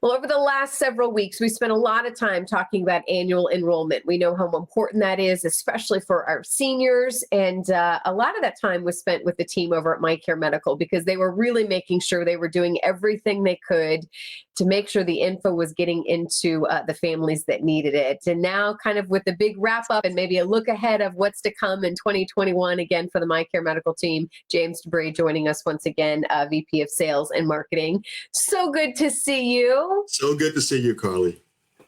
Well, over the last several weeks, we spent a lot of time talking about annual enrollment. We know how important that is, especially for our seniors. And a lot of that time was spent with the team over at MyCare Medical because they were really making sure they were doing everything they could to make sure the info was getting into the families that needed it. And now, kind of with the big wrap up and maybe a look ahead of what's to come in 2021, again, for the MyCare Medical team, James Dubrey joining us once again, VP of Sales and Marketing. So good to see you. So good to see you, Carly.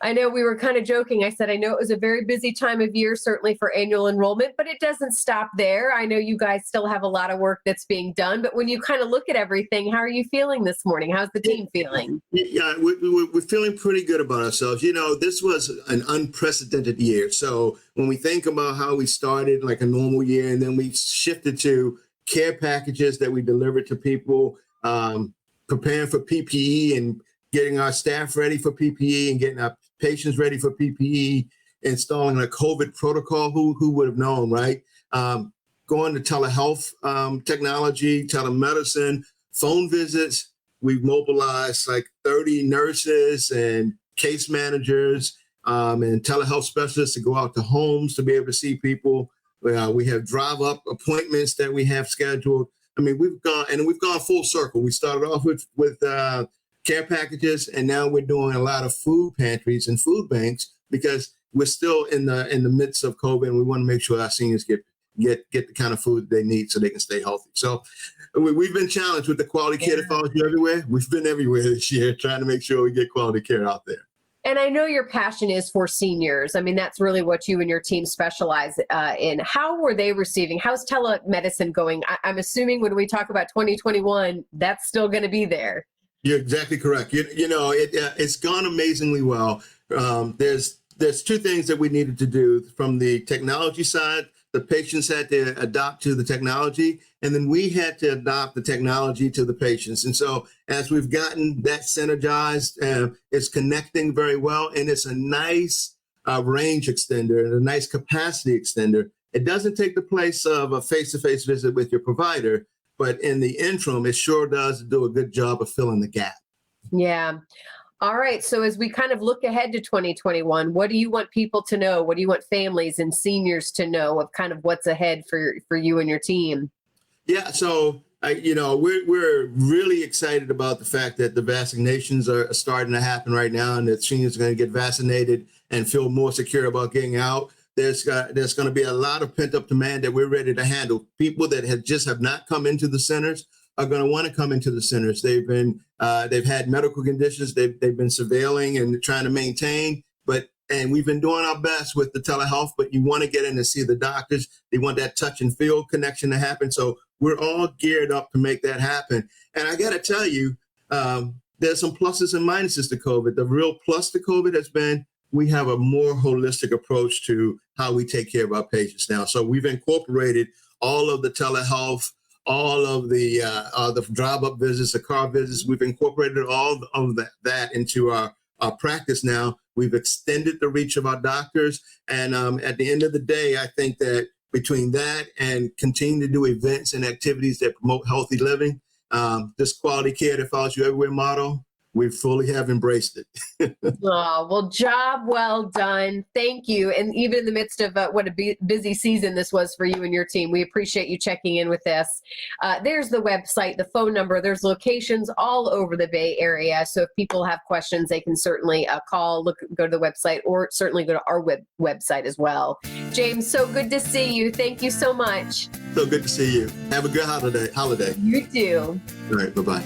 I know we were kind of joking. I said, I know it was a very busy time of year, certainly for annual enrollment, but it doesn't stop there. I know you guys still have a lot of work that's being done, but when you kind of look at everything, how are you feeling this morning? How's the team feeling? Yeah, we're feeling pretty good about ourselves. You know, this was an unprecedented year. So when we think about how we started like a normal year, and then we shifted to care packages that we delivered to people, preparing for PPE and getting our staff ready for PPE and getting our patients ready for PPE, installing a COVID protocol. Who would have known, right? Going to telehealth technology, telemedicine, phone visits. We've mobilized like 30 nurses and case managers and telehealth specialists to go out to homes to be able to see people. We have drive-up appointments that we have scheduled. I mean, we've gone full circle. We started off with care packages, and now we're doing a lot of food pantries and food banks because we're still in the midst of COVID, and we want to make sure our seniors get the kind of food they need so they can stay healthy. So we've been challenged with the quality care that follows you everywhere. We've been everywhere this year trying to make sure we get quality care out there. And I know your passion is for seniors. I mean, that's really what you and your team specialize in. How were they receiving? How's telemedicine going? I'm assuming when we talk about 2021, that's still going to be there. You're exactly correct. It's gone amazingly well. There's two things that we needed to do from the technology side. The patients had to adopt to the technology, and then we had to adopt the technology to the patients. And so as we've gotten that synergized, it's connecting very well, and it's a nice range extender and a nice capacity extender. It doesn't take the place of a face-to-face visit with your provider, but in the interim, it sure does do a good job of filling the gap. Yeah. All right. So as we kind of look ahead to 2021, what do you want people to know? What do you want families and seniors to know of kind of what's ahead for you and your team? Yeah. So, we're really excited about the fact that the vaccinations are starting to happen right now, and that seniors are going to get vaccinated and feel more secure about getting out. There's going to be a lot of pent-up demand that we're ready to handle. People that have not come into the centers are going to want to come into the centers. They've had medical conditions they've been surveilling and trying to maintain, and we've been doing our best with the telehealth, but you want to get in and see the doctors. They want that touch and feel connection to happen. So we're all geared up to make that happen. And I got to tell you, there's some pluses and minuses to COVID. The real plus to COVID has been we have a more holistic approach to how we take care of our patients now. So we've incorporated all of the telehealth, all of the drive-up visits, the car visits. We've incorporated all of that into our practice now. We've extended the reach of our doctors. And at the end of the day, I think that between that and continuing to do events and activities that promote healthy living, this quality care that follows you everywhere model, we fully have embraced it. Oh, well, job well done. Thank you. And even in the midst of what a busy season this was for you and your team, we appreciate you checking in with us. There's the website, the phone number. There's locations all over the Bay Area. So if people have questions, they can certainly call, go to the website, or certainly go to our website as well. James, so good to see you. Thank you so much. So good to see you. Have a good holiday. You too. All right. Bye-bye.